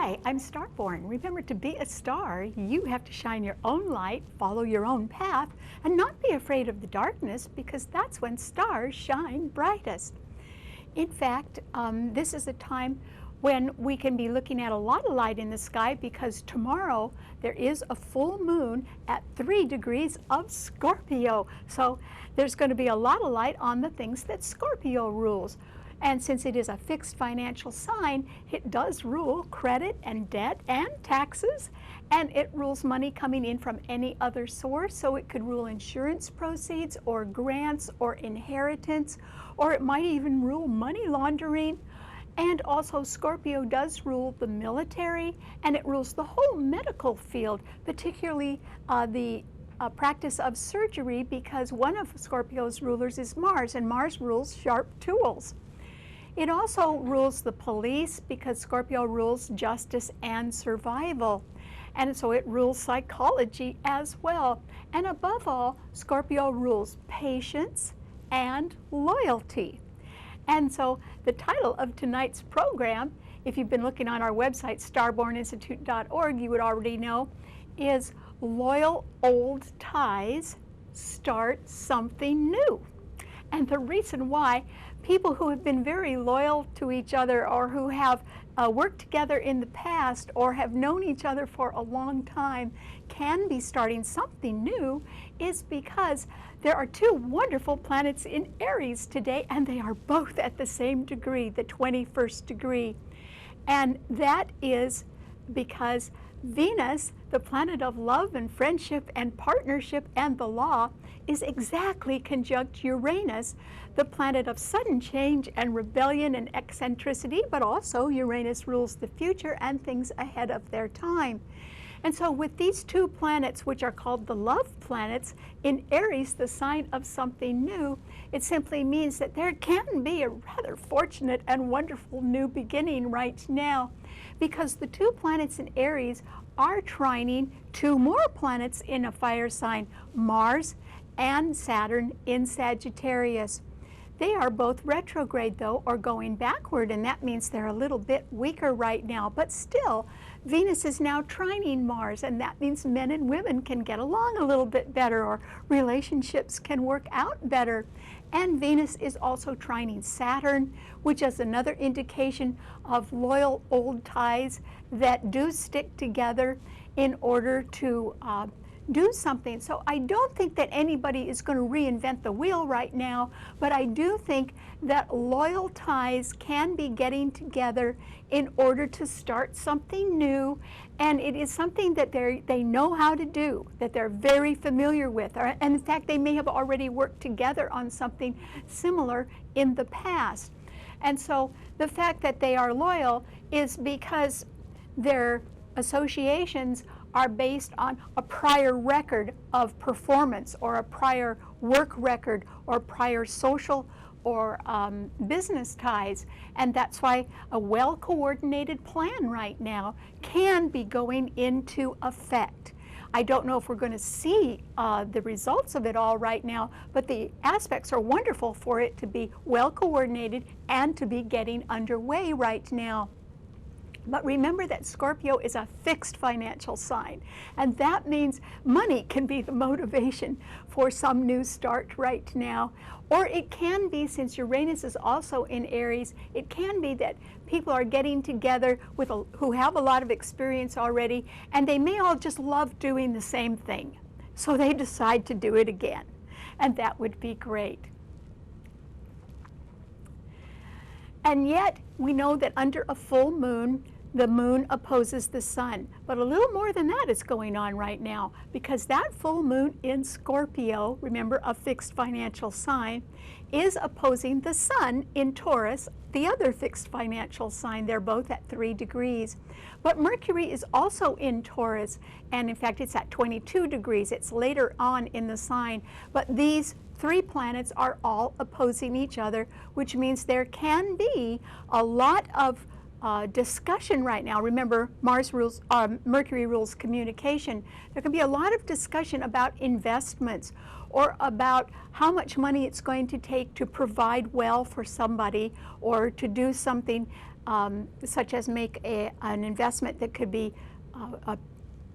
Hi, I'm STARBORN. Remember, to be a star, you have to shine your own light, follow your own path, and not be afraid of the darkness, because that's when stars shine brightest. In fact, this is a time when we can be looking at a lot of light in the sky, because tomorrow there is a full moon at 3 degrees of Scorpio. So there's going to be a lot of light on the things that Scorpio rules. And since it is a fixed financial sign, it does rule credit and debt and taxes, and it rules money coming in from any other source. So it could rule insurance proceeds or grants or inheritance, or it might even rule money laundering. And also Scorpio does rule the military, and it rules the whole medical field, particularly the practice of surgery, because one of Scorpio's rulers is Mars, and Mars rules sharp tools. It also rules the police, because Scorpio rules justice and survival. And so it rules psychology as well. And above all, Scorpio rules patience and loyalty. And so the title of tonight's program, if you've been looking on our website, starborninstitute.org, you would already know, is Loyal Old Ties Start Something New. And the reason why, people who have been very loyal to each other, or who have worked together in the past, or have known each other for a long time, can be starting something new, is because there are 2 wonderful planets in Aries today, and they are both at the same degree, the 21st degree. And that is because Venus, the planet of love and friendship and partnership and the law, is exactly conjunct Uranus, the planet of sudden change and rebellion and eccentricity, but also Uranus rules the future and things ahead of their time. And so with these 2 planets, which are called the love planets, in Aries, the sign of something new, it simply means that there can be a rather fortunate and wonderful new beginning right now, because the 2 planets in Aries are trining 2 more planets in a fire sign, Mars and Saturn in Sagittarius. They are both retrograde, though, or going backward, and that means they're a little bit weaker right now. But still, Venus is now trining Mars, and that means men and women can get along a little bit better, or relationships can work out better. And Venus is also trining Saturn, which is another indication of loyal old ties that do stick together in order to do something. So I don't think that anybody is going to reinvent the wheel right now, but I do think that loyal ties can be getting together in order to start something new, and it is something that they know how to do, that they're very familiar with, and in fact they may have already worked together on something similar in the past. And so the fact that they are loyal is because their associations are based on a prior record of performance, or a prior work record, or prior social or business ties. And that's why a well-coordinated plan right now can be going into effect. I don't know if we're going to see the results of it all right now, but the aspects are wonderful for it to be well-coordinated and to be getting underway right now. But remember that Scorpio is a fixed financial sign, and that means money can be the motivation for some new start right now. Or it can be, since Uranus is also in Aries, it can be that people are getting together with who have a lot of experience already, and they may all just love doing the same thing. So they decide to do it again, and that would be great. And yet, we know that under a full moon, the moon opposes the sun. But a little more than that is going on right now, because that full moon in Scorpio, remember a fixed financial sign, is opposing the sun in Taurus, the other fixed financial sign. They're both at 3 degrees. But Mercury is also in Taurus, and in fact it's at 22 degrees. It's later on in the sign. But these 3 planets are all opposing each other, which means there can be a lot of discussion right now. Remember, Mercury rules communication. There can be a lot of discussion about investments or about how much money it's going to take to provide well for somebody or to do something such as make an investment that could be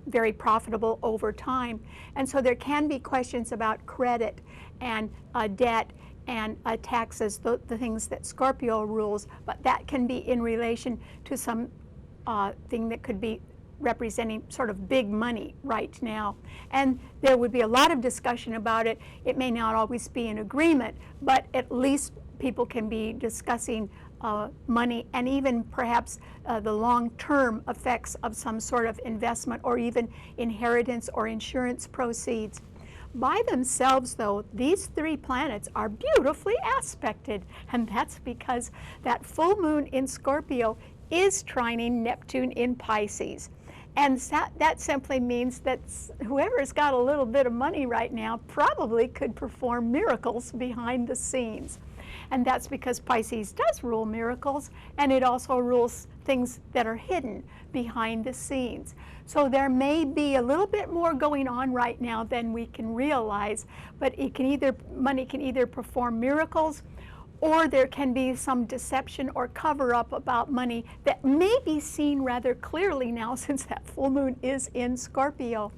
very profitable over time. And so there can be questions about credit and debt and taxes, the things that Scorpio rules, but that can be in relation to some thing that could be representing sort of big money right now. And there would be a lot of discussion about it. It may not always be in agreement, but at least people can be discussing money and even perhaps the long-term effects of some sort of investment or even inheritance or insurance proceeds. By themselves, though, these three planets are beautifully aspected, and that's because that full moon in Scorpio is trining Neptune in Pisces. And that simply means that whoever's got a little bit of money right now probably could perform miracles behind the scenes. And that's because Pisces does rule miracles, and it also rules things that are hidden behind the scenes. So there may be a little bit more going on right now than we can realize, but money can either perform miracles, or there can be some deception or cover-up about money that may be seen rather clearly now since that full moon is in Scorpio.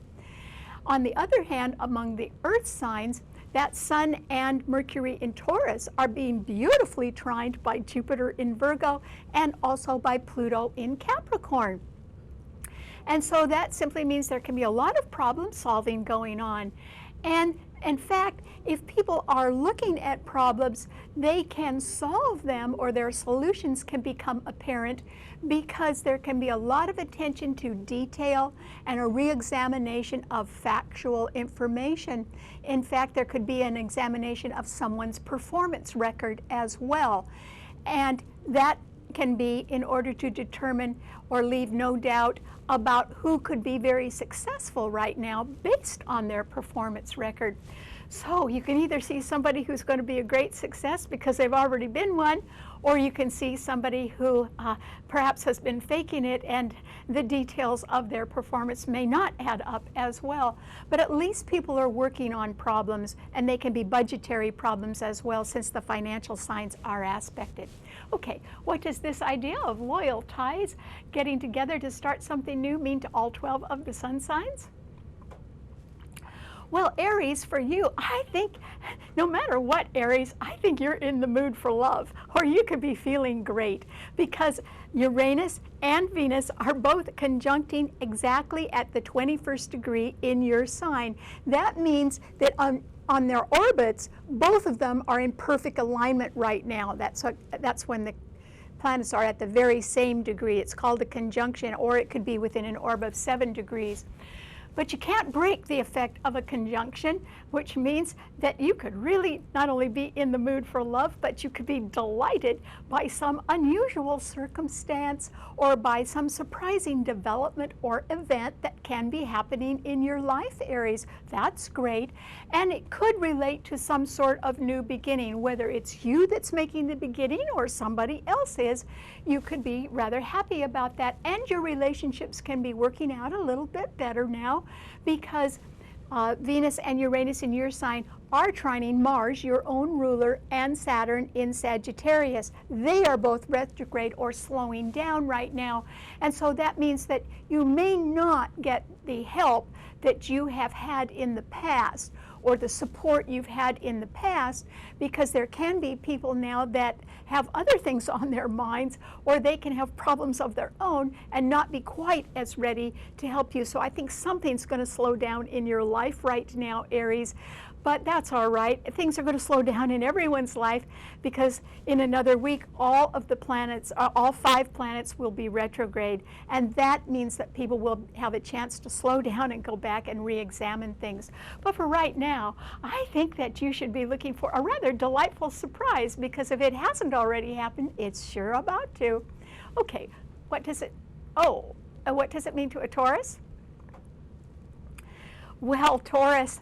On the other hand, among the earth signs, that Sun and Mercury in Taurus are being beautifully trined by Jupiter in Virgo and also by Pluto in Capricorn. And so that simply means there can be a lot of problem solving going on. And in fact, if people are looking at problems, they can solve them, or their solutions can become apparent, because there can be a lot of attention to detail and a re-examination of factual information. In fact, there could be an examination of someone's performance record as well. And that can be in order to determine or leave no doubt about who could be very successful right now based on their performance record. So you can either see somebody who's going to be a great success because they've already been one, or you can see somebody who perhaps has been faking it and the details of their performance may not add up as well. But at least people are working on problems, and they can be budgetary problems as well, since the financial signs are aspected. Okay, what does this idea of loyal ties, getting together to start something new, mean to all 12 of the sun signs? Well, Aries, for you, I think, no matter what, Aries, I think you're in the mood for love, or you could be feeling great, because Uranus and Venus are both conjuncting exactly at the 21st degree in your sign. That means that on their orbits, both of them are in perfect alignment right now. That's when the planets are at the very same degree. It's called a conjunction, or it could be within an orb of 7 degrees. But you can't break the effect of a conjunction, which means that you could really not only be in the mood for love, but you could be delighted by some unusual circumstance or by some surprising development or event that can be happening in your life, Aries. That's great. And it could relate to some sort of new beginning, whether it's you that's making the beginning or somebody else is. You could be rather happy about that, and your relationships can be working out a little bit better now, because Venus and Uranus in your sign are trining Mars, your own ruler, and Saturn in Sagittarius. They are both retrograde or slowing down right now. And so that means that you may not get the help that you have had in the past, or the support you've had in the past, because there can be people now that have other things on their minds, or they can have problems of their own and not be quite as ready to help you. So I think something's going to slow down in your life right now, Aries. But that's all right. Things are going to slow down in everyone's life, because in another week, all 5 planets will be retrograde. And that means that people will have a chance to slow down and go back and re-examine things. But for right now, I think that you should be looking for a rather delightful surprise, because if it hasn't already happened, it's sure about to. Okay, what does it mean to a Taurus? Well, Taurus,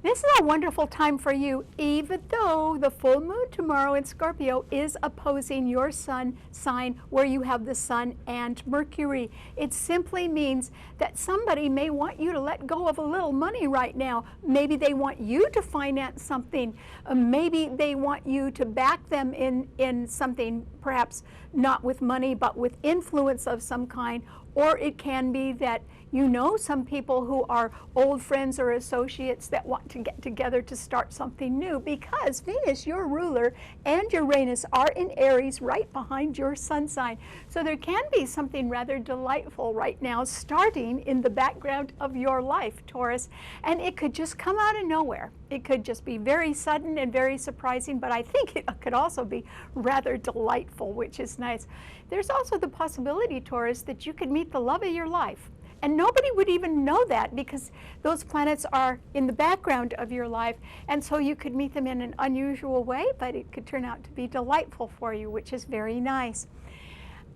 This is a wonderful time for you, even though the full moon tomorrow in Scorpio is opposing your sun sign where you have the sun and Mercury. It simply means that somebody may want you to let go of a little money right now. Maybe they want you to finance something. Maybe they want you to back them in something, perhaps not with money, but with influence of some kind. Or it can be that you know some people who are old friends or associates that want to get together to start something new, because Venus, your ruler, and Uranus are in Aries right behind your sun sign. So there can be something rather delightful right now starting in the background of your life, Taurus, and it could just come out of nowhere. It could just be very sudden and very surprising, but I think it could also be rather delightful, which is nice. There's also the possibility, Taurus, that you could meet the love of your life. And nobody would even know that because those planets are in the background of your life. And so you could meet them in an unusual way, but it could turn out to be delightful for you, which is very nice.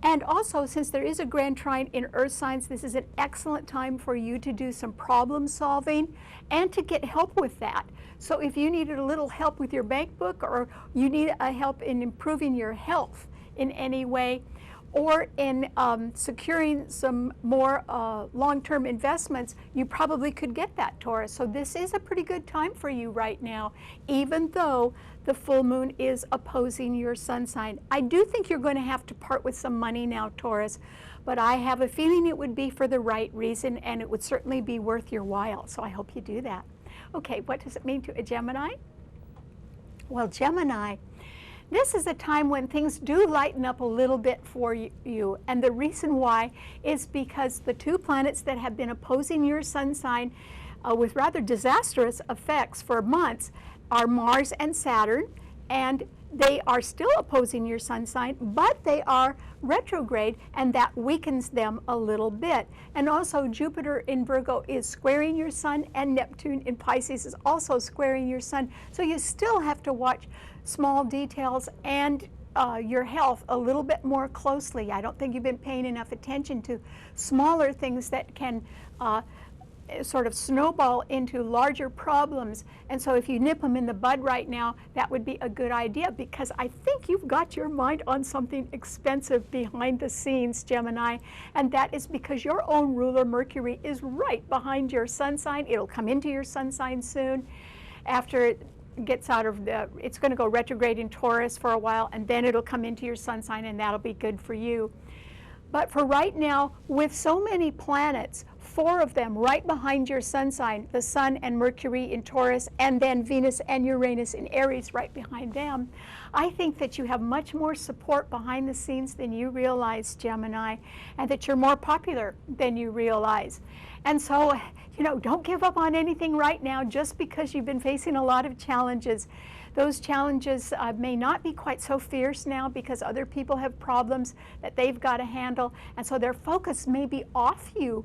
And also, since there is a grand trine in earth signs, this is an excellent time for you to do some problem solving and to get help with that. So if you needed a little help with your bank book, or you need a help in improving your health in any way, or in securing some more long-term investments, you probably could get that, Taurus. So this is a pretty good time for you right now, even though the full moon is opposing your sun sign. I do think you're going to have to part with some money now, Taurus, but I have a feeling it would be for the right reason, and it would certainly be worth your while. So I hope you do that. Okay, what does it mean to a Gemini? Well, Gemini, this is a time when things do lighten up a little bit for you. And the reason why is because the two planets that have been opposing your sun sign with rather disastrous effects for months are Mars and Saturn. And they are still opposing your sun sign, but they are retrograde, and that weakens them a little bit. And also Jupiter in Virgo is squaring your sun, and Neptune in Pisces is also squaring your sun. So you still have to watch small details and your health a little bit more closely. I don't think you've been paying enough attention to smaller things that can sort of snowball into larger problems. And so if you nip them in the bud right now, that would be a good idea, because I think you've got your mind on something expensive behind the scenes, Gemini. And that is because your own ruler, Mercury, is right behind your sun sign. It'll come into your sun sign soon. After it gets out of it's going to go retrograde in Taurus for a while, and then it'll come into your sun sign, and that'll be good for you. But for right now, with so many planets, 4 of them right behind your sun sign, the Sun and Mercury in Taurus, and then Venus and Uranus in Aries right behind them, I think that you have much more support behind the scenes than you realize, Gemini, and that you're more popular than you realize. And so, you know, don't give up on anything right now just because you've been facing a lot of challenges. Those challenges may not be quite so fierce now because other people have problems that they've got to handle, and so their focus may be off you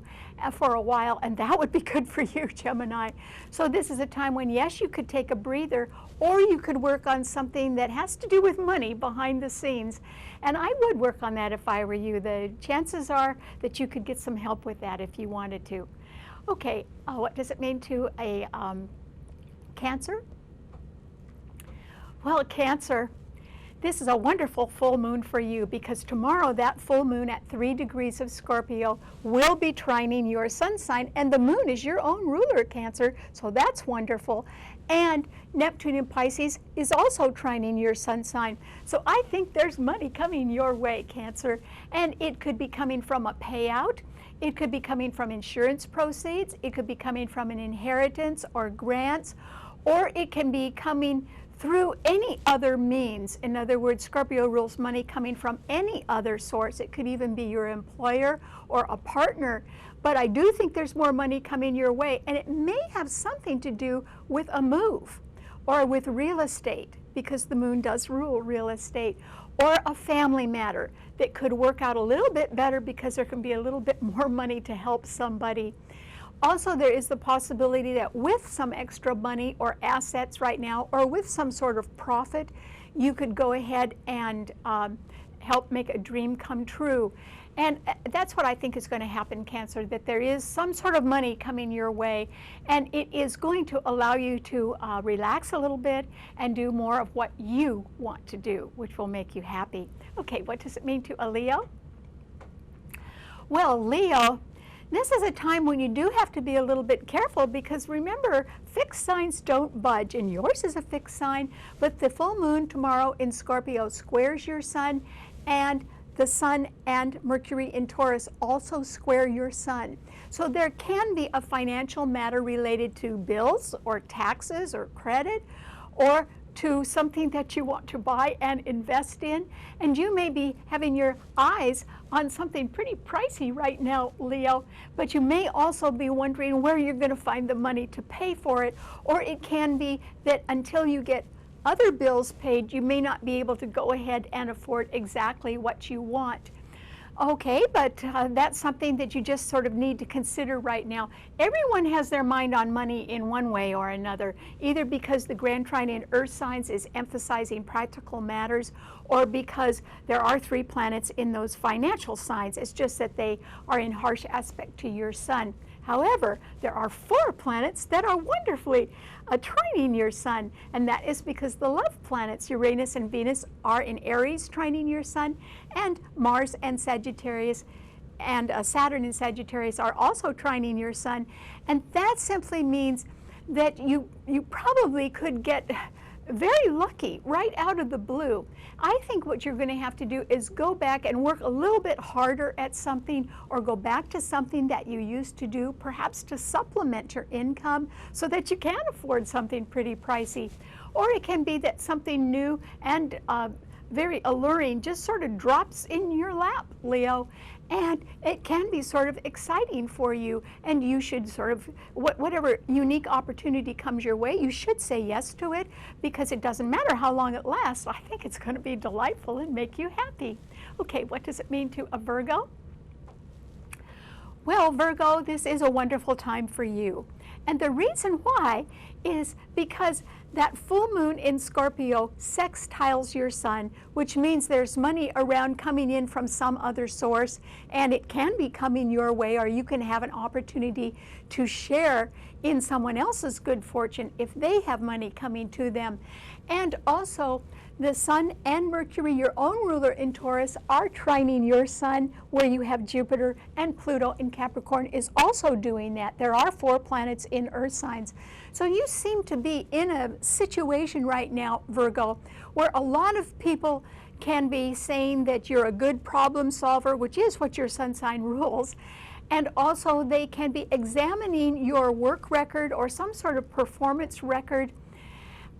for a while, and that would be good for you, Gemini. So this is a time when, yes, you could take a breather, or you could work on something that has to do with money behind the scenes. And I would work on that if I were you. The chances are that you could get some help with that if you wanted to. Okay, what does it mean to a Cancer? Well, Cancer, this is a wonderful full moon for you, because tomorrow that full moon at 3 degrees of Scorpio will be trining your sun sign, and the moon is your own ruler, Cancer, so that's wonderful. And Neptune in Pisces is also trining your sun sign. So I think there's money coming your way, Cancer, and it could be coming from a payout. It could be coming from insurance proceeds. It could be coming from an inheritance or grants, or it can be coming through any other means. In other words, Scorpio rules money coming from any other source. It could even be your employer or a partner. But I do think there's more money coming your way, and it may have something to do with a move or with real estate, because the moon does rule real estate, or a family matter that could work out a little bit better because there can be a little bit more money to help somebody. Also, there is the possibility that with some extra money or assets right now, or with some sort of profit, you could go ahead and help make a dream come true. And that's what I think is going to happen, Cancer, that there is some sort of money coming your way, and it is going to allow you to relax a little bit and do more of what you want to do, which will make you happy. Okay, what does it mean to a Leo? Well, Leo, this is a time when you do have to be a little bit careful, because remember, fixed signs don't budge, and yours is a fixed sign, but the full moon tomorrow in Scorpio squares your sun, and the sun and Mercury in Taurus also square your sun. So there can be a financial matter related to bills or taxes or credit, or to something that you want to buy and invest in. And you may be having your eyes on something pretty pricey right now, Leo, but you may also be wondering where you're going to find the money to pay for it. Or it can be that until you get other bills paid, you may not be able to go ahead and afford exactly what you want. Okay, but that's something that you just sort of need to consider right now. Everyone has their mind on money in one way or another, either because the Grand Trine in Earth signs is emphasizing practical matters, or because there are 3 planets in those financial signs. It's just that they are in harsh aspect to your sun. However, there are 4 planets that are wonderfully trining your sun, and that is because the love planets, Uranus and Venus, are in Aries trining your sun, and Mars and Sagittarius and Saturn and Sagittarius are also trining your sun. And that simply means that you probably could get very lucky right out of the blue. I think what you're going to have to do is go back and work a little bit harder at something, or go back to something that you used to do, perhaps to supplement your income so that you can afford something pretty pricey. Or it can be that something new and very alluring just sort of drops in your lap, Leo. And it can be sort of exciting for you, and you should sort of, whatever unique opportunity comes your way, you should say yes to it, because it doesn't matter how long it lasts. I think it's going to be delightful and make you happy. Okay, what does it mean to a Virgo? Well, Virgo, this is a wonderful time for you. And the reason why is because that full moon in Scorpio sextiles your sun, which means there's money around coming in from some other source, and it can be coming your way, or you can have an opportunity to share in someone else's good fortune if they have money coming to them. And also, the sun and Mercury, your own ruler in Taurus, are trining your sun, where you have Jupiter, and Pluto in Capricorn is also doing that. There are 4 planets in Earth signs. So you seem to be in a situation right now, Virgo, where a lot of people can be saying that you're a good problem solver, which is what your sun sign rules. And also they can be examining your work record or some sort of performance record.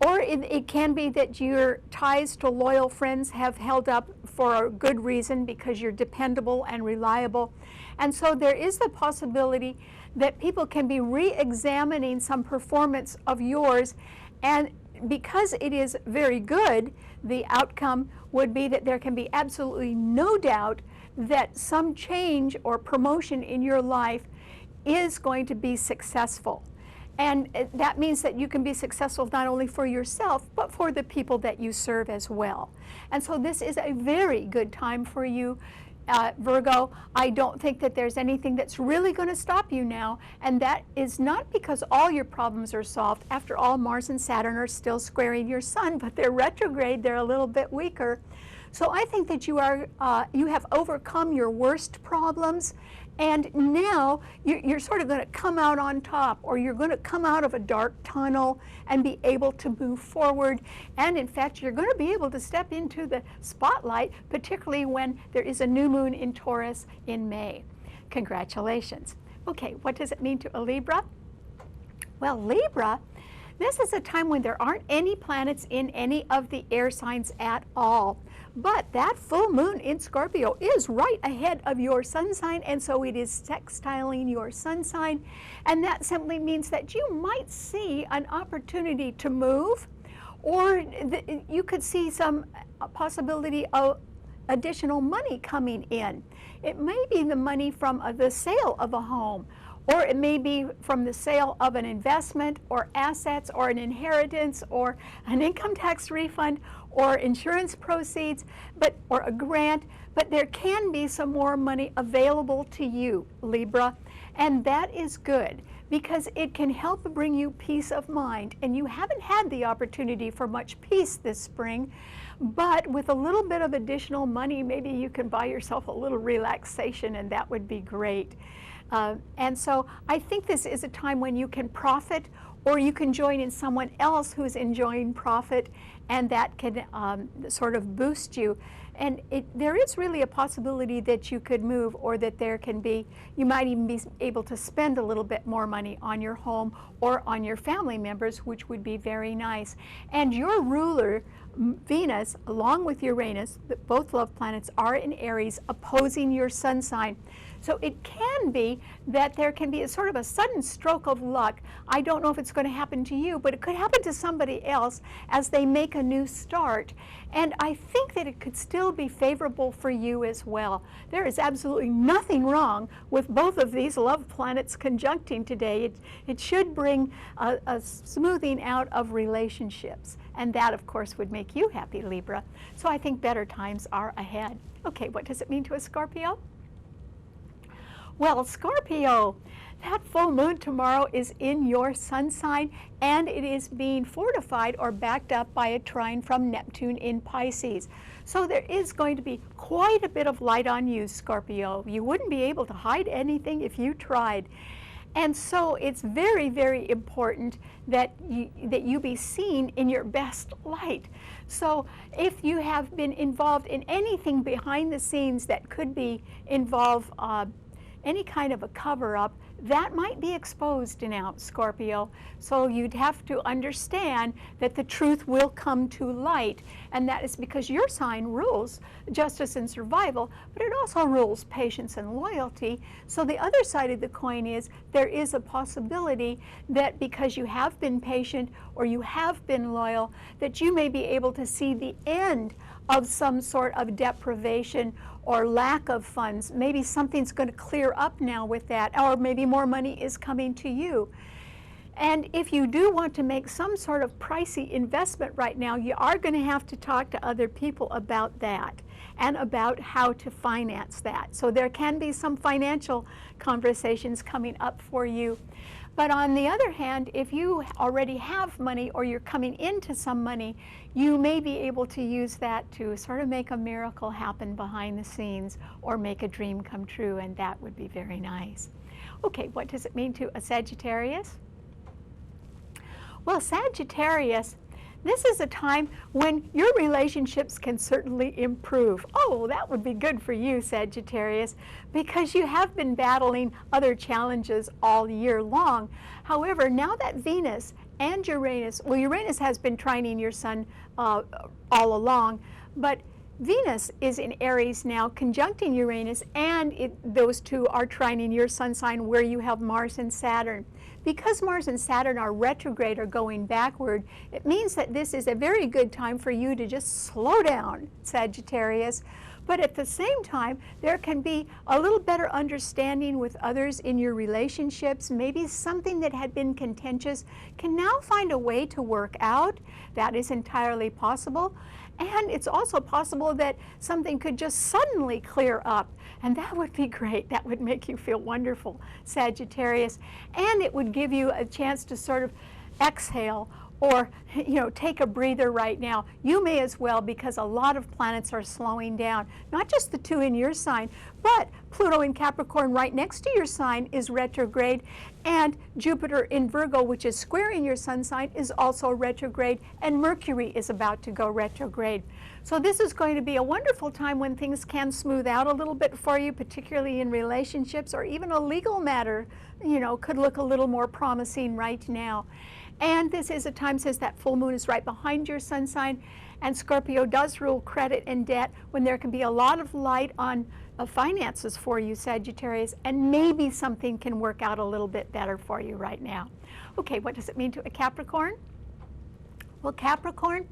Or it can be that your ties to loyal friends have held up for a good reason, because you're dependable and reliable. And so there is the possibility that people can be re-examining some performance of yours, and because it is very good, the outcome would be that there can be absolutely no doubt that some change or promotion in your life is going to be successful. And that means that you can be successful not only for yourself, but for the people that you serve as well. And so this is a very good time for you, Virgo. I don't think that there's anything that's really going to stop you now. And that is not because all your problems are solved. After all, Mars and Saturn are still squaring your sun, but they're retrograde. They're a little bit weaker. So I think that you have overcome your worst problems, and now you're sort of going to come out on top, or you're going to come out of a dark tunnel and be able to move forward. And in fact, you're going to be able to step into the spotlight, particularly when there is a new moon in Taurus in May. Congratulations. Okay, what does it mean to a Libra? Well, Libra, this is a time when there aren't any planets in any of the air signs at all. But that full moon in Scorpio is right ahead of your sun sign, and so it is sextiling your sun sign. And that simply means that you might see an opportunity to move, or you could see some possibility of additional money coming in. It may be the money from the sale of a home, or it may be from the sale of an investment or assets or an inheritance or an income tax refund or insurance proceeds, or a grant, but there can be some more money available to you, Libra, and that is good because it can help bring you peace of mind, and you haven't had the opportunity for much peace this spring, but with a little bit of additional money, maybe you can buy yourself a little relaxation, and that would be great. And so I think this is a time when you can profit, or you can join in someone else who's enjoying profit, and that can sort of boost you. And there is really a possibility that you could move, or that you might even be able to spend a little bit more money on your home or on your family members, which would be very nice. And your ruler, Venus, along with Uranus, both love planets, are in Aries, opposing your sun sign. So it can be that there can be a sort of a sudden stroke of luck. I don't know if it's going to happen to you, but it could happen to somebody else as they make a new start. And I think that it could still be favorable for you as well. There is absolutely nothing wrong with both of these love planets conjuncting today. It should bring a smoothing out of relationships. And that, of course, would make you happy, Libra. So I think better times are ahead. Okay, what does it mean to a Scorpio? Well, Scorpio, that full moon tomorrow is in your sun sign, and it is being fortified or backed up by a trine from Neptune in Pisces. So there is going to be quite a bit of light on you, Scorpio. You wouldn't be able to hide anything if you tried. And so it's very, very important that you be seen in your best light. So if you have been involved in anything behind the scenes that could involve any kind of a cover-up, that might be exposed now, Scorpio. So you'd have to understand that the truth will come to light, and that is because your sign rules justice and survival, but it also rules patience and loyalty. So the other side of the coin is there is a possibility that because you have been patient or you have been loyal, that you may be able to see the end of some sort of deprivation or lack of funds. Maybe something's going to clear up now with that, or maybe more money is coming to you. And if you do want to make some sort of pricey investment right now, you are going to have to talk to other people about that and about how to finance that. So there can be some financial conversations coming up for you. But on the other hand, if you already have money or you're coming into some money, you may be able to use that to sort of make a miracle happen behind the scenes or make a dream come true, and that would be very nice. Okay, what does it mean to a Sagittarius? Well, Sagittarius, this is a time when your relationships can certainly improve. Oh, that would be good for you, Sagittarius, because you have been battling other challenges all year long. However, now that Venus and Uranus, well, Uranus has been trining your sun all along, but Venus is in Aries now, conjuncting Uranus, and those two are trining your sun sign where you have Mars and Saturn. Because Mars and Saturn are retrograde or going backward, it means that this is a very good time for you to just slow down, Sagittarius. But at the same time, there can be a little better understanding with others in your relationships. Maybe something that had been contentious can now find a way to work out. That is entirely possible. And it's also possible that something could just suddenly clear up, and that would be great. That would make you feel wonderful, Sagittarius. And it would give you a chance to sort of exhale or, take a breather right now. You may as well, because a lot of planets are slowing down. Not just the two in your sign, but Pluto in Capricorn right next to your sign is retrograde, and Jupiter in Virgo, which is squaring your sun sign, is also retrograde, and Mercury is about to go retrograde. So this is going to be a wonderful time when things can smooth out a little bit for you, particularly in relationships, or even a legal matter, could look a little more promising right now. And this is a time, since that full moon is right behind your sun sign, and Scorpio does rule credit and debt, when there can be a lot of light on finances for you, Sagittarius, and maybe something can work out a little bit better for you right now. Okay, what does it mean to a Capricorn? Well, Capricorn,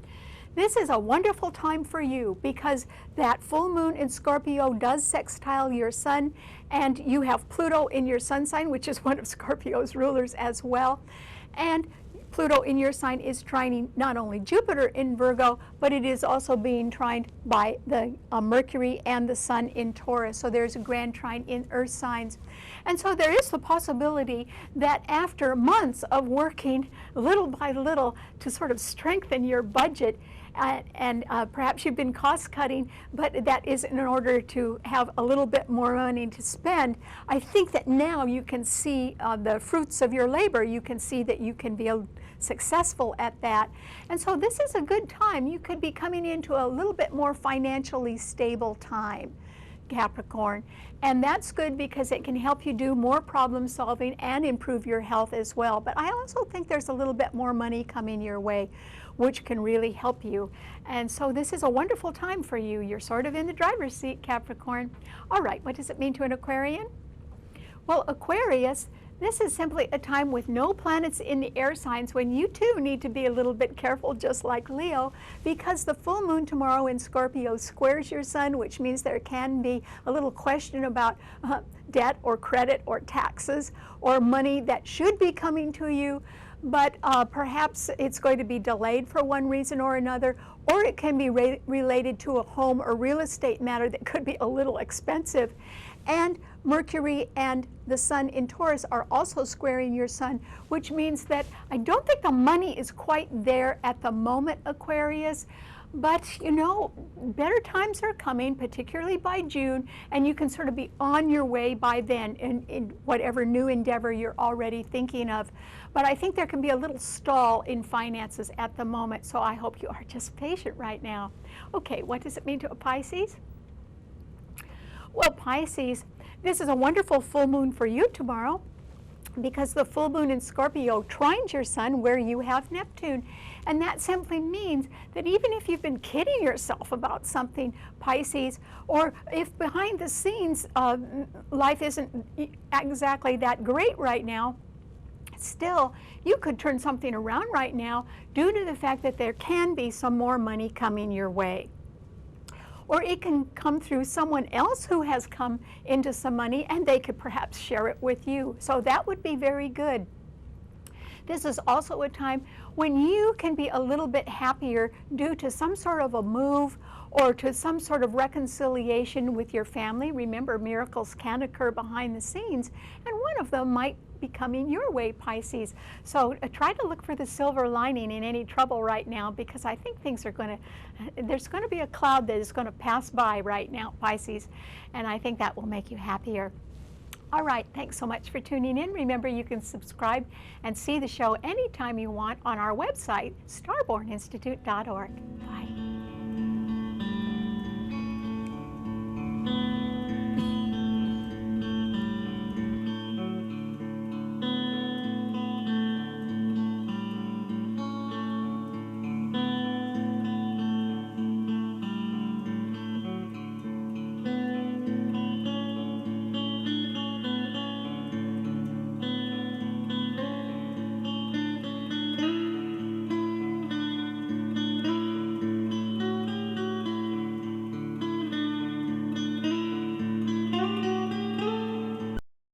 This is a wonderful time for you because that full moon in Scorpio does sextile your sun, and you have Pluto in your sun sign, which is one of Scorpio's rulers as well. And Pluto in your sign is trining not only Jupiter in Virgo, but it is also being trined by the Mercury and the Sun in Taurus. So there's a grand trine in earth signs. And so there is the possibility that after months of working little by little to sort of strengthen your budget, and perhaps you've been cost cutting, but that is in order to have a little bit more money to spend. I think that now you can see the fruits of your labor. You can see that you can be successful at that. And so this is a good time. You could be coming into a little bit more financially stable time, Capricorn. And that's good because it can help you do more problem solving and improve your health as well. But I also think there's a little bit more money coming your way, which can really help you. And so this is a wonderful time for you. You're sort of in the driver's seat, Capricorn. All right, what does it mean to an Aquarian? Well, Aquarius, this is simply a time with no planets in the air signs when you too need to be a little bit careful, just like Leo, because the full moon tomorrow in Scorpio squares your sun, which means there can be a little question about debt or credit or taxes or money that should be coming to you, but perhaps it's going to be delayed for one reason or another, or it can be related to a home or real estate matter that could be a little expensive. And Mercury and the Sun in Taurus are also squaring your sun, which means that I don't think the money is quite there at the moment, Aquarius, but you know, better times are coming, particularly by June, and you can sort of be on your way by then in whatever new endeavor you're already thinking of. But I think there can be a little stall in finances at the moment, so I hope you are just patient right now. Okay, what does it mean to a Pisces? Well, Pisces, this is a wonderful full moon for you tomorrow because the full moon in Scorpio trines your sun where you have Neptune. And that simply means that even if you've been kidding yourself about something, Pisces, or if behind the scenes life isn't exactly that great right now, still, you could turn something around right now due to the fact that there can be some more money coming your way. Or it can come through someone else who has come into some money and they could perhaps share it with you. So that would be very good. This is also a time when you can be a little bit happier due to some sort of a move or to some sort of reconciliation with your family. Remember, miracles can occur behind the scenes, and one of them might be coming your way, Pisces. So try to look for the silver lining in any trouble right now, because I think things are going to, there's going to be a cloud that is going to pass by right now, Pisces, and I think that will make you happier. All right, thanks so much for tuning in. Remember, you can subscribe and see the show anytime you want on our website, starborninstitute.org. Bye.